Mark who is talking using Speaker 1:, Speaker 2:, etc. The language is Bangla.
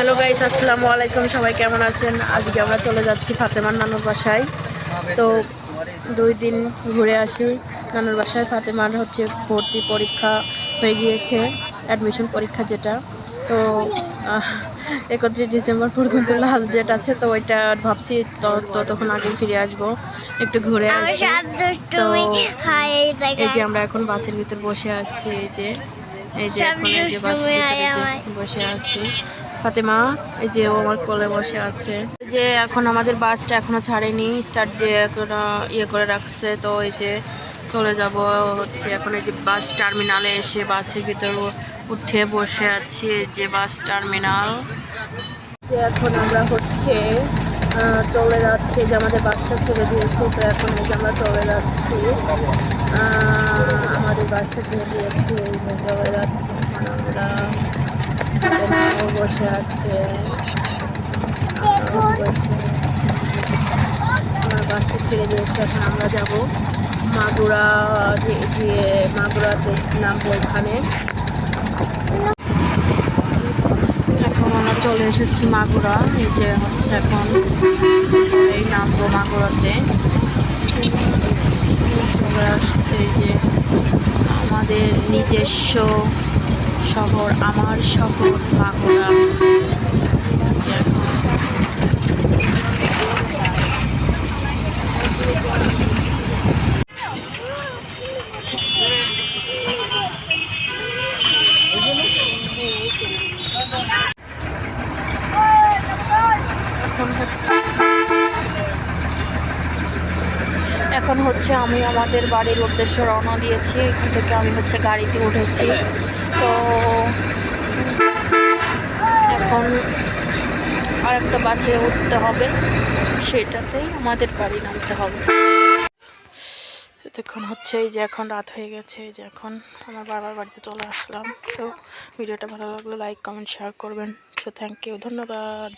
Speaker 1: হ্যালো গাইস, আসসালামু আলাইকুম। সবাই কেমন আছেন? আজকে আমরা চলে যাচ্ছি ফাতেমার নানুর বাসায়। তো 2 দিন ঘুরে আসি নানুর বাসায়। ফাতেমার হচ্ছে ভর্তি পরীক্ষা হয়ে গিয়েছে, অ্যাডমিশন পরীক্ষা যেটা। তো 31 ডিসেম্বর পর্যন্ত লাস্ট ডেট আছে। তো ওইটা ভাবছি ততক্ষণ আগে ফিরে আসবো, একটু ঘুরে আসি। তো এই যে আমরা এখন বাসের ভিতর বসে আসছি। এই যে এখন এই যে বাসের ভিতরে যে বসে আছি, ফাতেমা এই যে ও আমার কোলে বসে আছে। যে এখন আমাদের বাসটা এখনো ছাড়েনি, স্টার্ট দিয়ে এখনো ইয়ে করে রাখছে। তো এই যে চলে যাব হচ্ছে এখন। এই যে বাস টার্মিনালে এসে বাসের ভিতর উঠে বসে আছি। এই যে বাস টার্মিনাল, যে এখন আমরা হচ্ছে চলে যাচ্ছি। যে আমাদের বাসটা ছেড়ে দিয়েছে, তো এখন এই যে আমরা চলে যাচ্ছি। আমাদের বাসটা ছেড়ে দিয়েছি, এই যে চলে যাচ্ছি এখন আমরা। বসে আছে, আমার বাসটা ছেড়ে দিয়েছে। এখন আমরা যাব মাগুরা, গিয়ে মাগুরাতে নামবো। এখানে এখন আমরা চলে এসেছি মাগুরা। এই যে হচ্ছে এখন এই নামবো মাগুরাতে। চলে আসছে এই যে আমাদের নিজস্ব শহর, আমার শহর মাগুরা। এখন হচ্ছে আমি আমাদের বাড়ির উদ্দেশ্যে রওনা দিয়েছি। এখান থেকে আমি হচ্ছে গাড়িতে উঠেছি। তো এখন আরেকটা বাসে উঠতে হবে, সেটাতেই আমাদের বাড়ি নামতে হবে। এতক্ষণ হচ্ছে এই যে এখন রাত হয়ে গেছে। এই যে এখন আমার বাবার বাড়িতে চলে আসলাম। তো ভিডিওটা ভালো লাগলে লাইক, কমেন্ট, শেয়ার করবেন। সো থ্যাংক ইউ, ধন্যবাদ।